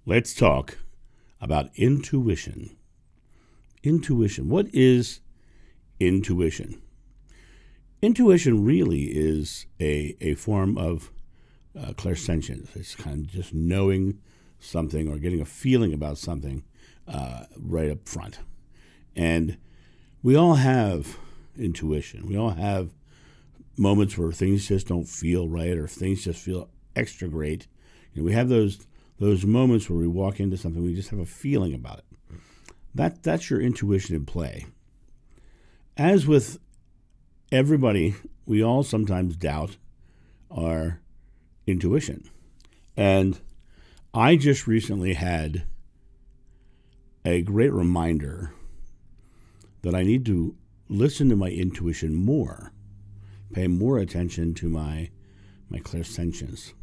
Let's talk about intuition. Intuition. What is intuition? Intuition really is a form of clairsentience. It's kind of just knowing something or getting a feeling about something right up front. And we all have intuition. We all have moments where things just don't feel right or things just feel extra great. You know, we have those moments where we walk into something, we just have a feeling about it. That's your intuition in play. As with everybody, we all sometimes doubt our intuition. And I just recently had a great reminder that I need to listen to my intuition more, pay more attention to my clairsentience.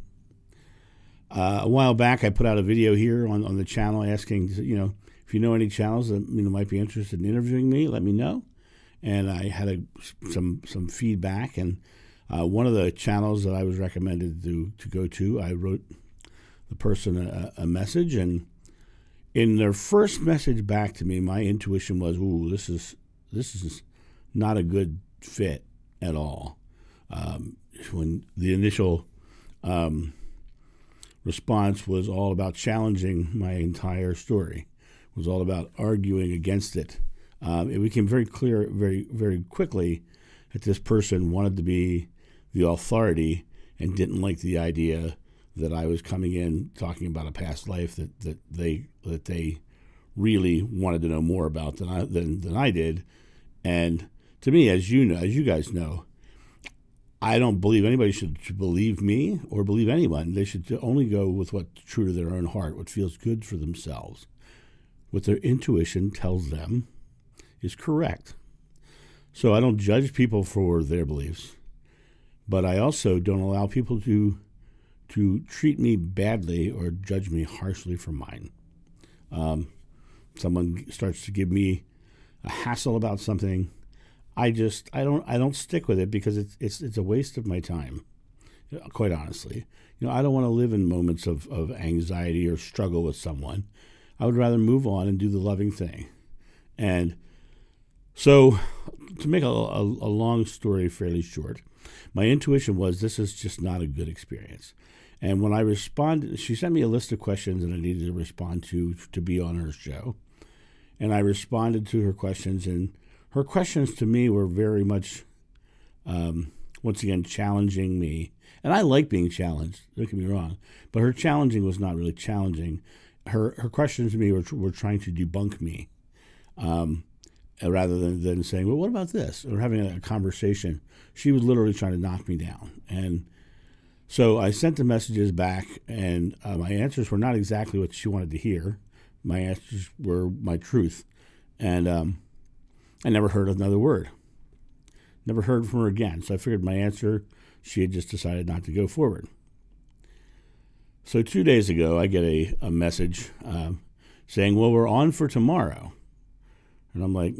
A while back, I put out a video here on the channel asking, if you know any channels that might be interested in interviewing me, let me know. And I had some feedback, and one of the channels that I was recommended to go to, I wrote the person a message, and in their first message back to me, my intuition was, "Ooh, this is not a good fit at all." When the initial response was all about challenging my entire story, it was all about arguing against it. It became very clear very, very quickly that this person wanted to be the authority and didn't like the idea that I was coming in talking about a past life that they really wanted to know more about than I did. And to me, as you guys know, I don't believe anybody should believe me or believe anyone. They should only go with what's true to their own heart, what feels good for themselves, what their intuition tells them is correct. So I don't judge people for their beliefs, but I also don't allow people to treat me badly or judge me harshly for mine. Someone starts to give me a hassle about something, I don't stick with it because it's a waste of my time, quite honestly. I don't want to live in moments of anxiety or struggle with someone. I would rather move on and do the loving thing. And so, to make a long story fairly short, my intuition was this is just not a good experience. And when I responded, she sent me a list of questions that I needed to respond to be on her show. And I responded to her questions, and her questions to me were very much, once again, challenging me. And I like being challenged, don't get me wrong. But her challenging was not really challenging. Her questions to me were trying to debunk me, rather than saying, well, what about this? Or having a conversation. She was literally trying to knock me down. And so I sent the messages back, and my answers were not exactly what she wanted to hear. My answers were my truth. And I never heard another word. Never heard from her again. So I figured my answer, she had just decided not to go forward. So 2 days ago, I get a message saying, well, we're on for tomorrow. And I'm like,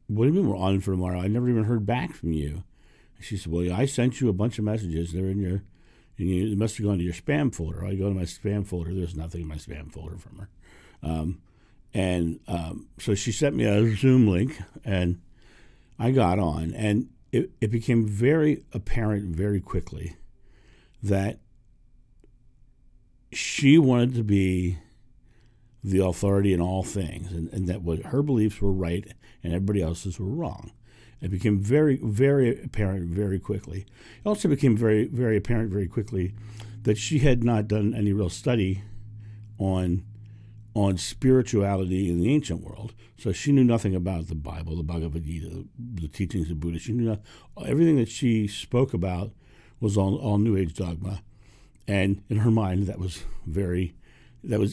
what do you mean we're on for tomorrow? I never even heard back from you. And she said, well, I sent you a bunch of messages. They're in your, it must have gone to your spam folder. I go to my spam folder. There's nothing in my spam folder from her. So she sent me a Zoom link, and I got on. And it became very apparent very quickly that she wanted to be the authority in all things, and that what her beliefs were right and everybody else's were wrong. It became very, very apparent very quickly. It also became very, very apparent very quickly that she had not done any real study on spirituality in the ancient world. So she knew nothing about the Bible, the Bhagavad Gita, the teachings of Buddha. She knew everything that she spoke about was all New Age dogma. And in her mind, that was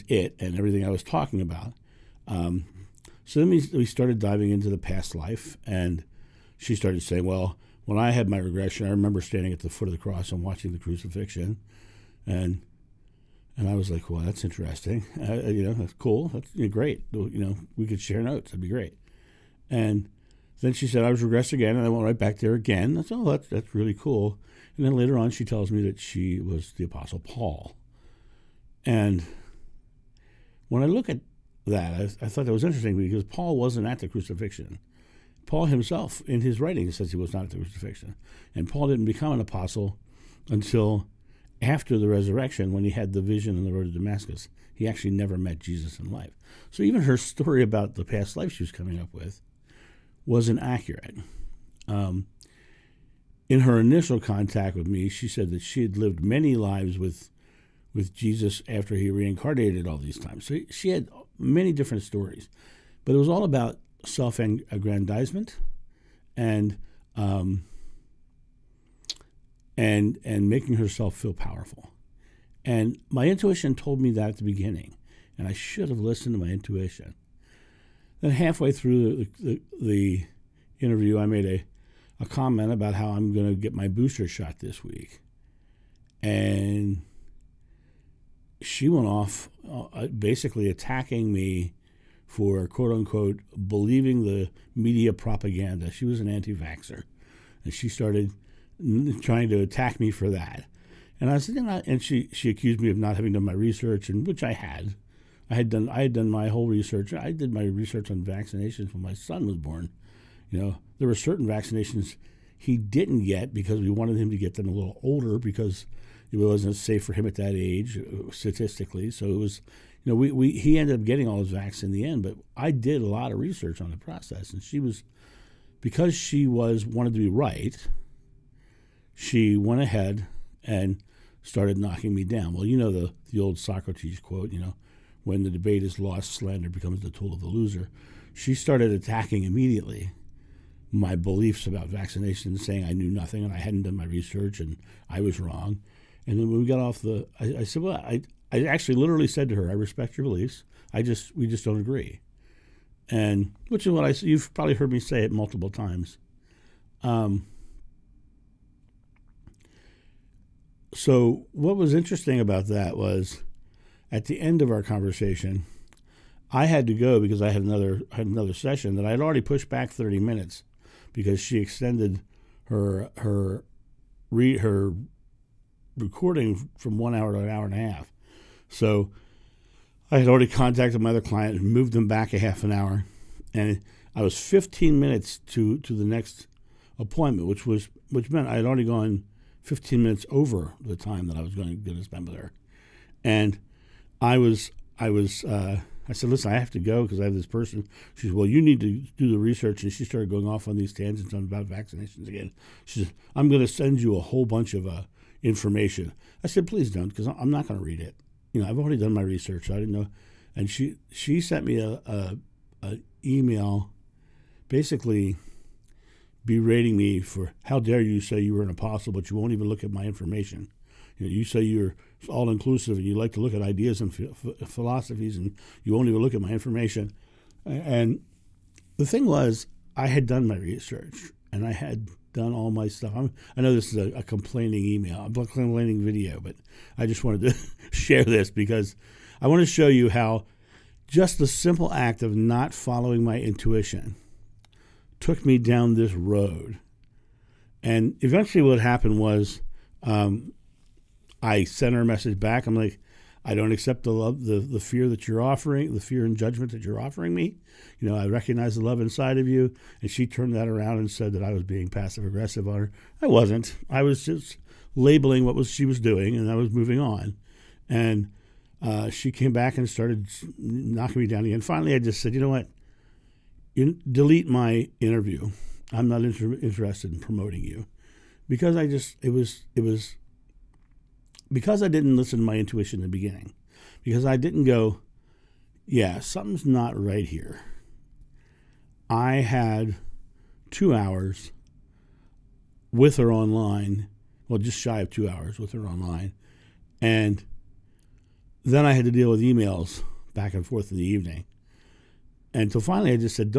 it, and everything I was talking about. So then we started diving into the past life, and she started saying, well, when I had my regression, I remember standing at the foot of the cross and watching the crucifixion, and I was like, well, that's interesting. That's cool. That's great. We could share notes. That'd be great. And then she said I was regressed again, and I went right back there again. That's really cool. And then later on, she tells me that she was the Apostle Paul. And when I look at that, I thought that was interesting because Paul wasn't at the crucifixion. Paul himself, in his writings, says he was not at the crucifixion. And Paul didn't become an apostle until after the resurrection, when he had the vision on the road to Damascus. He actually never met Jesus in life. So even her story about the past life she was coming up with wasn't accurate. In her initial contact with me, she said that she had lived many lives with Jesus after he reincarnated all these times. So she had many different stories. But it was all about self-aggrandizement and making herself feel powerful. And my intuition told me that at the beginning, and I should have listened to my intuition. Then halfway through the interview, I made a comment about how I'm going to get my booster shot this week. And she went off basically attacking me for, quote-unquote, believing the media propaganda. She was an anti-vaxxer, and she started trying to attack me for that. And I said, and she accused me of not having done my research, and which I had. I had done my whole research. I did my research on vaccinations when my son was born. There were certain vaccinations he didn't get because we wanted him to get them a little older because it wasn't safe for him at that age statistically. So it was, he ended up getting all his vaccines in the end. But I did a lot of research on the process, and because she wanted to be right, she went ahead and started knocking me down. Well, the old Socrates quote, when the debate is lost, slander becomes the tool of the loser. She started attacking immediately my beliefs about vaccinations, saying I knew nothing and I hadn't done my research and I was wrong. And then when we got off I said, well, I actually literally said to her, I respect your beliefs. We just don't agree. And which is what you've probably heard me say it multiple times. So what was interesting about that was at the end of our conversation, I had to go because I had another session that I had already pushed back 30 minutes because she extended her recording from 1 hour to an hour and a half. So I had already contacted my other client and moved them back a half an hour, and I was 15 minutes to the next appointment, which meant I had already gone 15 minutes over the time that I was going to spend with her. And I said, listen, I have to go because I have this person. She said, well, you need to do the research. And she started going off on these tangents about vaccinations again. She said, I'm going to send you a whole bunch of information. I said, please don't, because I'm not going to read it. I've already done my research. So I didn't know. And she sent me a email basically berating me for how dare you say you were an apostle, but you won't even look at my information. You say you're all-inclusive and you like to look at ideas and philosophies, and you won't even look at my information. And the thing was, I had done my research, and I had done all my stuff. I know this is a complaining email, a complaining video, but I just wanted to share this because I want to show you how just the simple act of not following my intuition took me down this road. And eventually what happened was I sent her a message back. I'm like, I don't accept the love, the fear that you're offering, the fear and judgment that you're offering me. I recognize the love inside of you. And she turned that around and said that I was being passive aggressive on her. I wasn't. I was just labeling what she was doing, and I was moving on. And she came back and started knocking me down again. Finally, I just said, you know what? Delete my interview. I'm not interested in promoting you, because because I didn't listen to my intuition in the beginning, because I didn't go, yeah, something's not right here. I had 2 hours with her online, well, just shy of 2 hours with her online, and then I had to deal with emails back and forth in the evening. And so finally I just said,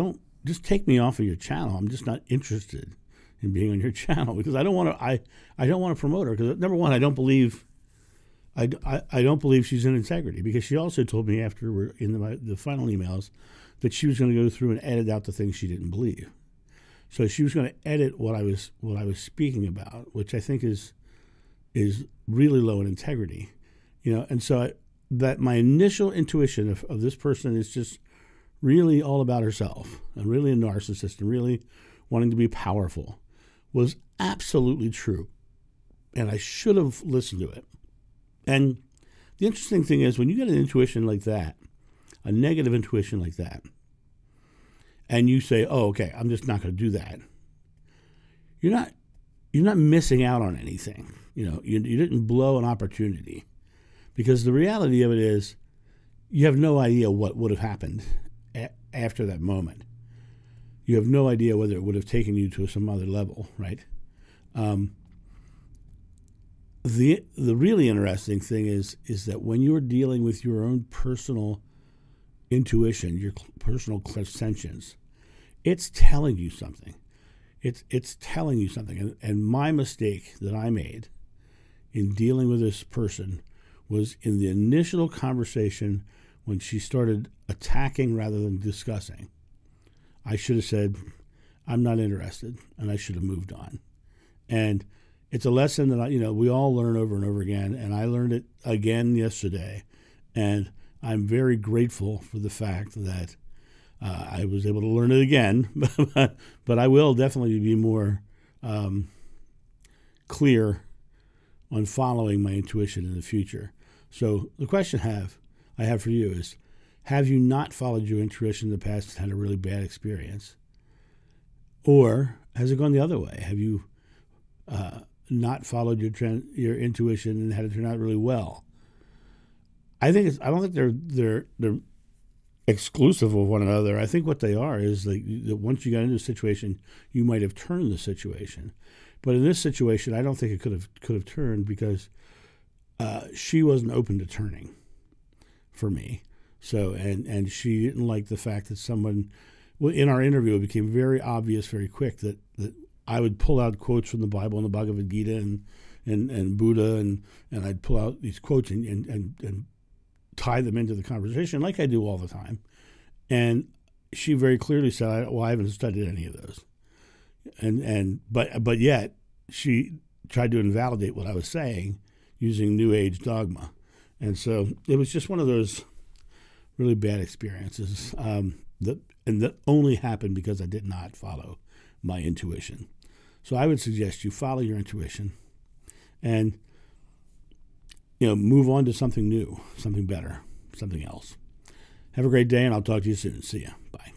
just take me off of your channel. I'm just not interested in being on your channel, because I don't want to promote her, because number one, I don't believe she's in integrity, because she also told me after we're in the final emails that she was going to go through and edit out the things she didn't believe. So she was going to edit what I was speaking about, which I think is really low in integrity, And so that my initial intuition of this person is just really all about herself and really a narcissist and really wanting to be powerful was absolutely true. And I should have listened to it. And the interesting thing is when you get an intuition like that, a negative intuition like that, and you say, oh, okay, I'm just not going to do that, you're not missing out on anything. You didn't blow an opportunity, because the reality of it is you have no idea what would have happened after that moment. You have no idea whether it would have taken you to some other level, right? The really interesting thing is that when you're dealing with your own personal intuition, your personal clairsentience, it's telling you something. It's telling you something. And my mistake that I made in dealing with this person was in the initial conversation when she started attacking rather than discussing. I should have said, I'm not interested, and I should have moved on. And it's a lesson that we all learn over and over again, and I learned it again yesterday. And I'm very grateful for the fact that I was able to learn it again, but I will definitely be more clear on following my intuition in the future. So the question I have for you is, have you not followed your intuition in the past and had a really bad experience? Or has it gone the other way? Have you not followed your intuition and had it turn out really well? I don't think they're exclusive of one another. I think what they are is that once you got into a situation, you might have turned the situation. But in this situation, I don't think it could have turned, because she wasn't open to turning for me. So and she didn't like the fact that someone, well, in our interview, it became very obvious very quick that I would pull out quotes from the Bible and the Bhagavad Gita and Buddha and I'd pull out these quotes and tie them into the conversation like I do all the time. And she very clearly said, well, I haven't studied any of those. But yet she tried to invalidate what I was saying using New Age dogma. And so it was just one of those really bad experiences that only happened because I did not follow my intuition. So I would suggest you follow your intuition and move on to something new, something better, something else. Have a great day, and I'll talk to you soon. See ya. Bye.